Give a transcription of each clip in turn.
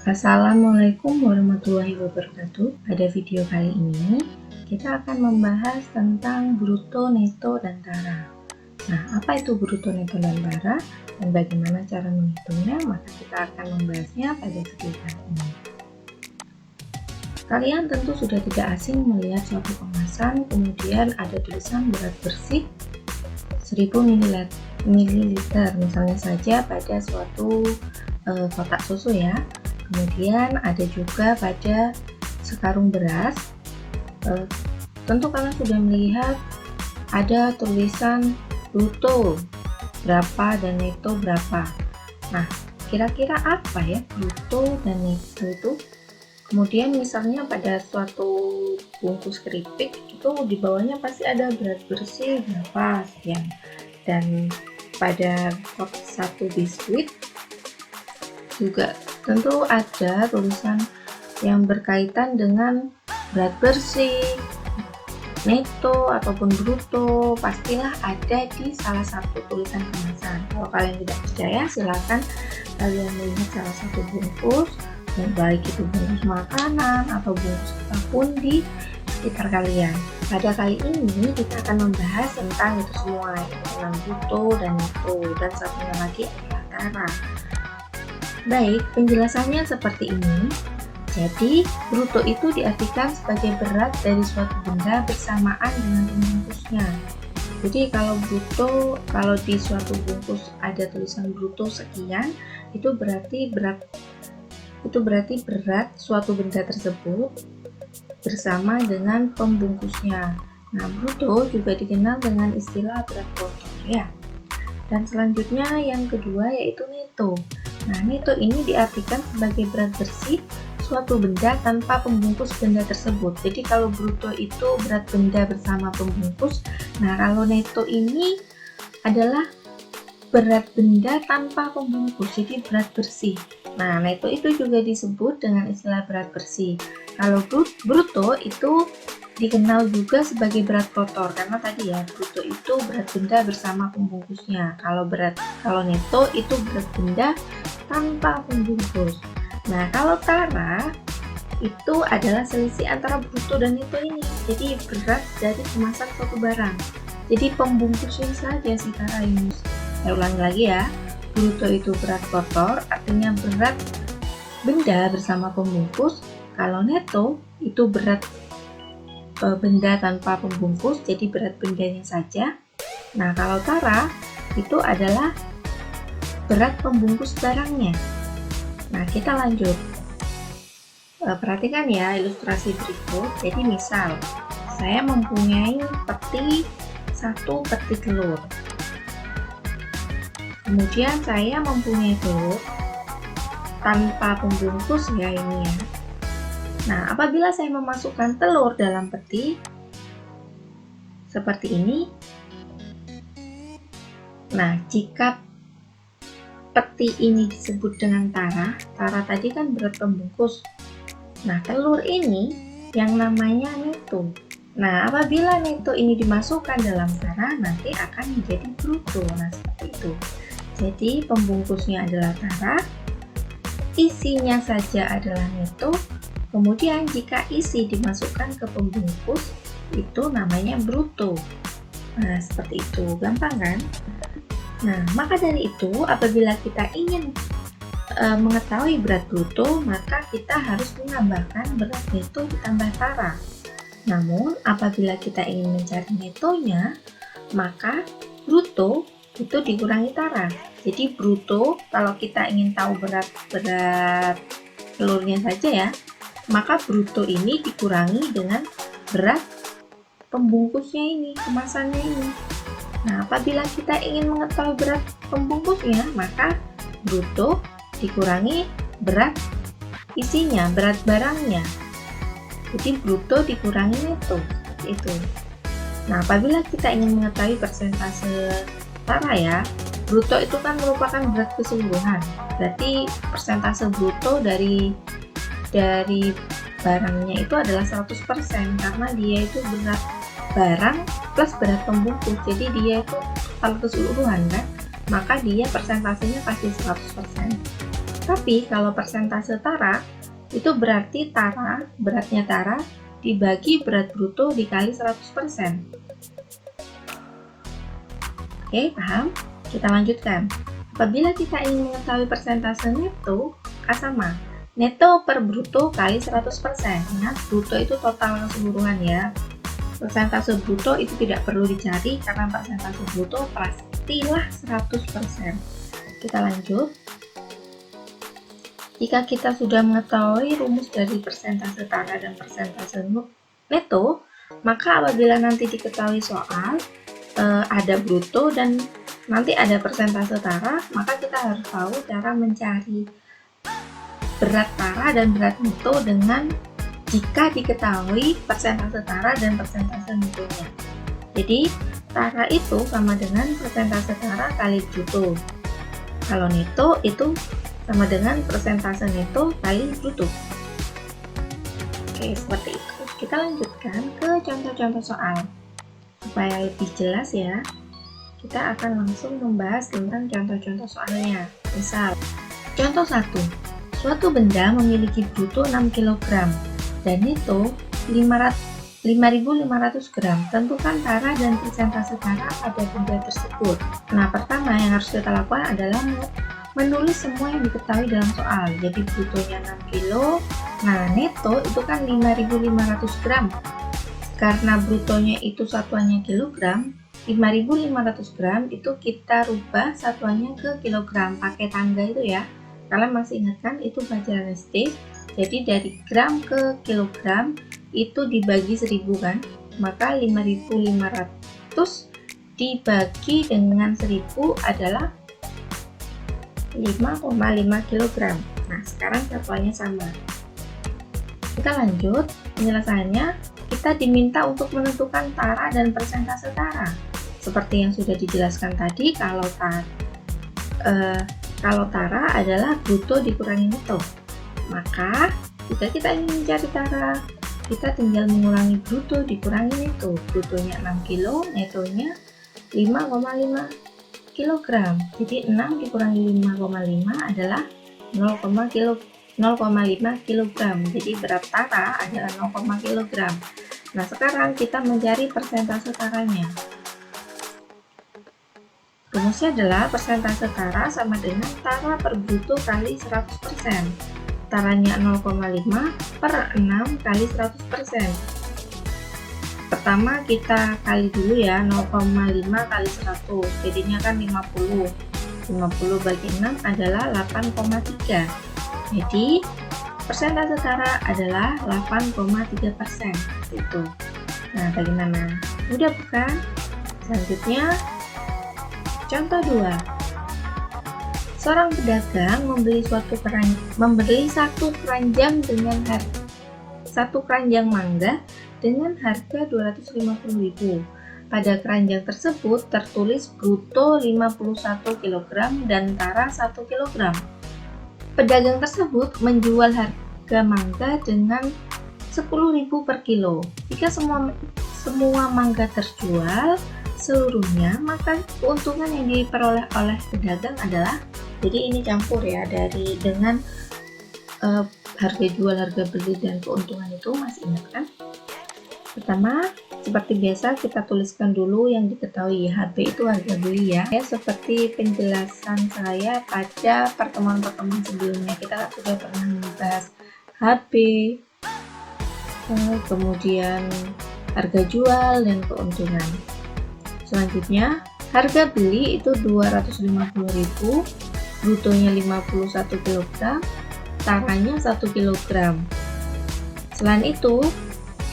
Assalamualaikum warahmatullahi wabarakatuh. Pada video kali ini kita akan membahas tentang bruto, neto, dan tara. Nah, apa itu bruto, neto, dan tara dan bagaimana cara menghitungnya? Maka kita akan membahasnya pada video kali ini. Kalian tentu sudah tidak asing melihat suatu kemasan, kemudian ada tulisan berat bersih 1000 ml, misalnya saja pada suatu kotak susu ya. Kemudian ada juga pada sekarung beras. Tentu kalian sudah melihat ada tulisan bruto berapa dan neto berapa. Nah, kira-kira apa ya bruto dan neto itu? Kemudian misalnya pada suatu bungkus keripik itu di bawahnya pasti ada berat bersih berapa sekian, dan pada satu biskuit juga tentu ada tulisan yang berkaitan dengan berat bersih, neto ataupun bruto, pastilah ada di salah satu tulisan kemasan. Kalau kalian tidak percaya, silakan kalian melihat salah satu bungkus, baik itu bungkus makanan atau bungkus apapun di sekitar kalian. Pada kali ini kita akan membahas tentang itu semua, tentang bruto dan neto, dan satunya lagi adalah tara. Baik, penjelasannya seperti ini. Jadi, bruto itu diartikan sebagai berat dari suatu benda bersamaan dengan pembungkusnya. Jadi, kalau di suatu bungkus ada tulisan bruto sekian, itu berarti berat suatu benda tersebut bersama dengan pembungkusnya. Nah, bruto juga dikenal dengan istilah berat kotor ya. Dan selanjutnya yang kedua yaitu neto. Nah, neto ini diartikan sebagai berat bersih suatu benda tanpa pembungkus benda tersebut. Jadi kalau bruto itu berat benda bersama pembungkus, nah kalau neto ini adalah berat benda tanpa pembungkus, jadi berat bersih. Nah, neto itu juga disebut dengan istilah berat bersih. Kalau bruto itu dikenal juga sebagai berat kotor, karena tadi ya bruto itu berat benda bersama pembungkusnya. Kalau neto itu berat benda tanpa pembungkus. Nah, kalau tara itu adalah selisih antara bruto dan neto ini. Jadi berat dari kemasan suatu barang. Jadi pembungkusnya saja si tara ini. Saya ulangi lagi ya. Bruto itu berat kotor, artinya berat benda bersama pembungkus. Kalau neto itu berat benda tanpa pembungkus, jadi berat bendanya saja. Nah, kalau tara itu adalah berat pembungkus barangnya. Nah, kita lanjut. Perhatikan ya ilustrasi berikut. Jadi misal saya mempunyai satu peti telur. Kemudian saya mempunyai telur tanpa pembungkus ya ini ya. Nah, apabila saya memasukkan telur dalam peti seperti ini, nah jika peti ini disebut dengan tara tadi kan berat pembungkus. Nah, telur ini yang namanya neto. Nah, apabila neto ini dimasukkan dalam tara, nanti akan menjadi bruto. Nah, seperti itu. Jadi, pembungkusnya adalah tara, isinya saja adalah neto. Kemudian jika isi dimasukkan ke pembungkus, itu namanya bruto. Nah, seperti itu. Gampang kan? Nah, maka dari itu apabila kita ingin mengetahui berat bruto, maka kita harus menambahkan berat neto ditambah tara. Namun, apabila kita ingin mencari netonya, maka bruto itu dikurangi tara. Jadi bruto, kalau kita ingin tahu berat telurnya saja ya, maka bruto ini dikurangi dengan berat pembungkusnya ini, kemasannya ini. Nah, apabila kita ingin mengetahui berat pembungkusnya, maka bruto dikurangi berat isinya, berat barangnya. Jadi bruto dikurangi neto, seperti itu. Nah, apabila kita ingin mengetahui persentase tara ya, bruto itu kan merupakan berat keseluruhan. Berarti persentase bruto dari barangnya itu adalah 100%, karena dia itu berat barang plus berat pembungkus. Jadi dia itu kalau keseluruhan kan, maka dia persentasenya pasti 100%. Tapi kalau persentase tara itu berarti beratnya tara dibagi berat bruto dikali 100%. Oke, paham? Kita lanjutkan. Apabila kita ingin mengetahui persentase neto, sama neto per bruto kali 100%. Nah, bruto itu total keseluruhan ya. Persentase bruto itu tidak perlu dicari karena persentase bruto pastilah 100%. Kita lanjut. Jika kita sudah mengetahui rumus dari persentase tara dan persentase neto, maka apabila nanti diketahui soal ada bruto dan nanti ada persentase tara, maka kita harus tahu cara mencari berat tara dan berat neto dengan jika diketahui persentase tara dan persentase netonya. Jadi tara itu sama dengan persentase tara kali bruto. Kalau neto itu sama dengan persentase neto kali bruto. Oke, seperti itu. Kita lanjutkan ke contoh-contoh soal. Supaya lebih jelas ya, kita akan langsung membahas tentang contoh-contoh soalnya. Misal, contoh 1. Suatu benda memiliki bruto 6 kg dan neto 5.500 gram. Tentukan tara dan persentase tara pada benda tersebut. Nah, pertama yang harus kita lakukan adalah menulis semua yang diketahui dalam soal. Jadi brutonya 6 kg, nah neto itu kan 5.500 gram. Karena brutonya itu satuannya kilogram, 5.500 gram itu kita rubah satuannya ke kilogram pakai tangga itu ya. Kalian masih ingat kan itu pelajaran SD? Jadi dari gram ke kilogram itu dibagi 1000 kan, maka 5.500 dibagi dengan 1000 adalah 5,5 kg. Nah, sekarang satuannya sama. Kita lanjut penjelasannya. Kita diminta untuk menentukan tara dan persentase tara. Seperti yang sudah dijelaskan tadi, kalau tara adalah bruto dikurangi neto. Maka jika kita ingin mencari tara, kita tinggal mengurangi bruto dikurangi neto. Brutonya 6 kg, netonya 5,5 kg. Jadi 6 dikurangi 5,5 adalah 0,5 kg. Jadi berat tara adalah 0,5 kg. Nah, sekarang kita mencari persentase taranya. Rumusnya adalah persentase tara sama dengan tara per bruto kali 100%. Taranya 0,5 per 6 kali 100%. Pertama kita kali dulu ya, 0,5 kali 100, jadinya kan 50. 50 bagi 6 adalah 8,3. Jadi persentase tara adalah 8,3%. Itu. Nah, bagaimana? Mudah bukan? Selanjutnya contoh 2. Seorang pedagang membeli satu keranjang mangga dengan harga 250.000. Pada keranjang tersebut tertulis bruto 51 kg dan tara 1 kg. Pedagang tersebut menjual harga mangga dengan 10.000 per kilo. Jika semua mangga terjual seluruhnya, maka keuntungan yang diperoleh oleh pedagang adalah, jadi ini campur ya, dengan harga jual, harga beli, dan keuntungan itu masih ingat kan? Pertama, seperti biasa kita tuliskan dulu yang diketahui. HP itu harga beli ya. Seperti penjelasan saya pada pertemuan-pertemuan sebelumnya, kita sudah pernah membahas HP, kemudian harga jual dan keuntungan. Selanjutnya, harga beli itu 250.000, brutonya 51 kg, taranya 1 kg. Selain itu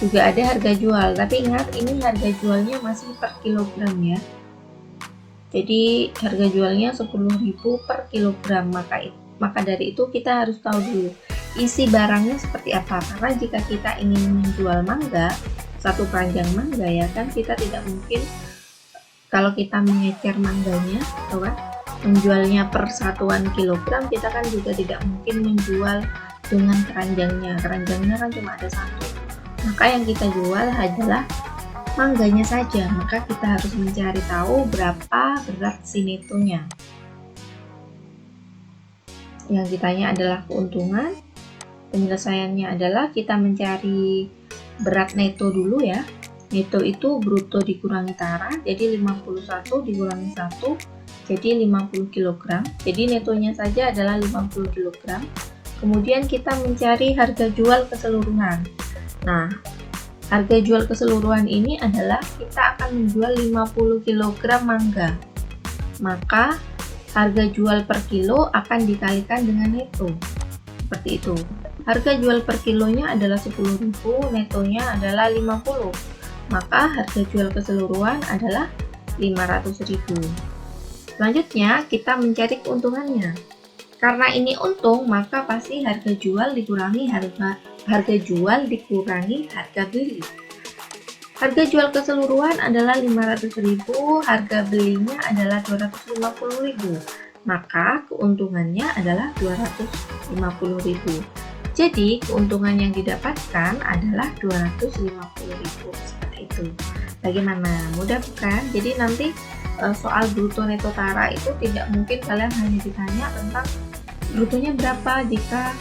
juga ada harga jual, tapi ingat ini harga jualnya masih per kilogram ya. Jadi harga jualnya 10.000 per kilogram, maka dari itu kita harus tahu dulu isi barangnya seperti apa. Karena jika kita ingin menjual mangga, satu keranjang mangga ya kan, kita tidak mungkin kalau kita mengecer mangganya, tahu kan, menjualnya per satuan kilogram, kita kan juga tidak mungkin menjual dengan keranjangnya kan cuma ada satu. Maka yang kita jual adalah mangganya saja, maka kita harus mencari tahu berapa berat si netonya. yang ditanya adalah keuntungan. Penyelesaiannya adalah kita mencari berat neto dulu ya. Neto itu bruto dikurangi tara, jadi 51 dikurangi 1, jadi 50 kg. Jadi netonya saja adalah 50 kg. Kemudian kita mencari harga jual keseluruhan. Nah, harga jual keseluruhan ini adalah kita akan menjual 50 kg mangga. Maka harga jual per kilo akan dikalikan dengan neto. Seperti itu. Harga jual per kilonya adalah 10.000, netonya adalah 50. Maka harga jual keseluruhan adalah 500.000. Selanjutnya kita mencari keuntungannya. Karena ini untung, maka pasti harga jual dikurangi harga jual dikurangi harga beli. Harga jual keseluruhan adalah 500.000, harga belinya adalah 250.000. Maka keuntungannya adalah 250.000. Jadi keuntungan yang didapatkan adalah 250.000. Seperti itu. Bagaimana? Mudah bukan? Jadi nanti soal bruto neto tara itu tidak mungkin kalian hanya ditanya tentang brutonya berapa jika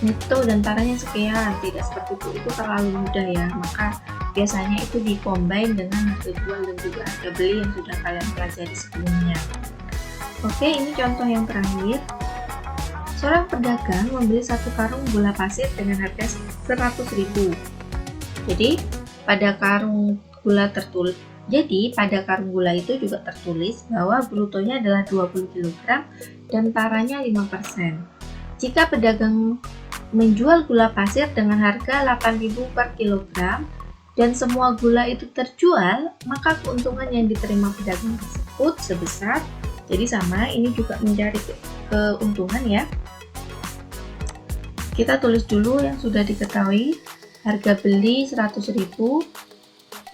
neto dan taranya sekian. Tidak seperti itu terlalu mudah ya. Maka biasanya itu dikombin dengan harga jual dan juga harga beli yang sudah kalian pelajari sebelumnya. Oke, ini contoh yang terakhir. Seorang pedagang membeli 1 karung gula pasir dengan harga 100.000. Jadi pada karung gula itu juga tertulis bahwa brutonya adalah 20 kg dan taranya 5%. Jika pedagang menjual gula pasir dengan harga 8.000 per kilogram dan semua gula itu terjual, maka keuntungan yang diterima pedagang tersebut sebesar, jadi sama, ini juga mencari keuntungan ya. Kita tulis dulu yang sudah diketahui. Harga beli 100.000,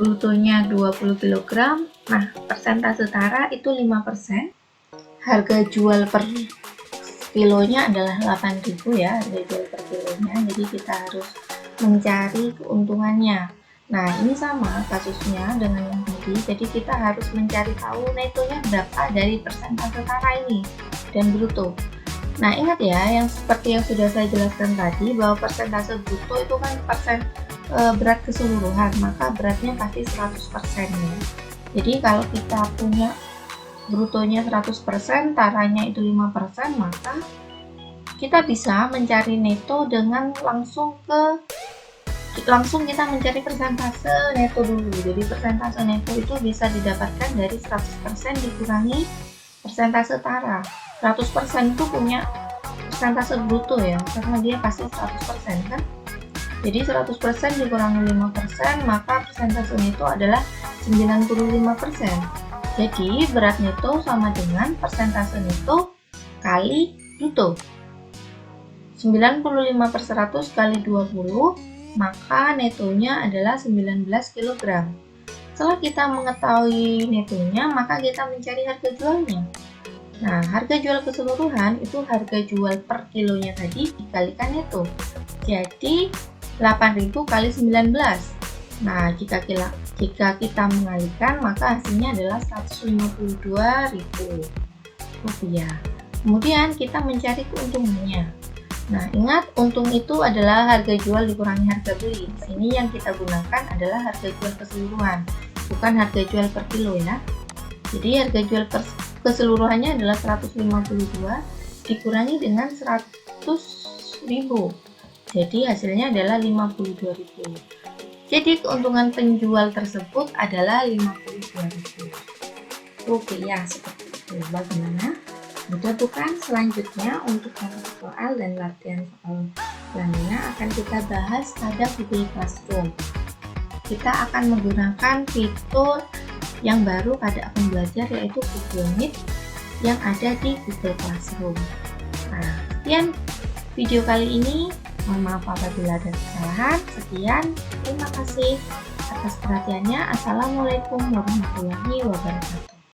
brutonya 20 kg. Nah, persentase tara itu 5%. Harga jual per kilonya adalah 8.000 ya, harga jual per kilonya. Jadi kita harus mencari keuntungannya. Nah, ini sama kasusnya dengan yang tadi. Jadi kita harus mencari tahu netonya berapa dari persentase tara ini dan bruto. Nah, ingat ya, yang seperti yang sudah saya jelaskan tadi, bahwa persentase bruto itu kan berat keseluruhan, maka beratnya pasti 100% ya. Jadi kalau kita punya brutonya 100%, taranya itu 5%, maka kita bisa mencari neto dengan langsung kita mencari persentase neto dulu. Jadi persentase neto itu bisa didapatkan dari 100% dikurangi persentase tara. 100% itu punya persentase bruto ya, karena dia pasti 100% kan. Jadi 100% dikurangi 5%, maka persentase neto adalah 95%. Jadi berat neto sama dengan persentase neto kali bruto. 95 per 100 kali 20, maka netonya adalah 19 kg. Setelah kita mengetahui netonya, maka kita mencari harga jualnya. Nah, harga jual keseluruhan itu harga jual per kilonya tadi dikalikan neto. Jadi 8.000 kali 19. Nah, jika kita mengalikan, maka hasilnya adalah 152.000 rupiah. Kemudian kita mencari keuntungannya. Nah, ingat untung itu adalah harga jual dikurangi harga beli. Di sini yang kita gunakan adalah harga jual keseluruhan, bukan harga jual per kilo ya. Jadi harga jual keseluruhannya adalah 152 dikurangi dengan 100.000. Jadi hasilnya adalah 52.000. Jadi keuntungan penjual tersebut adalah 52.000. Oke ya, seperti itu. Bagaimana? Mudah bukan? Selanjutnya untuk contoh soal dan latihan soal lainnya akan kita bahas pada Google Classroom. Kita akan menggunakan fitur yang baru pada akun belajar, yaitu Google Meet yang ada di Google Classroom. Nah, sekian video kali ini. Mohon maaf apabila ada kesalahan. Sekian, terima kasih atas perhatiannya. Assalamualaikum warahmatullahi wabarakatuh.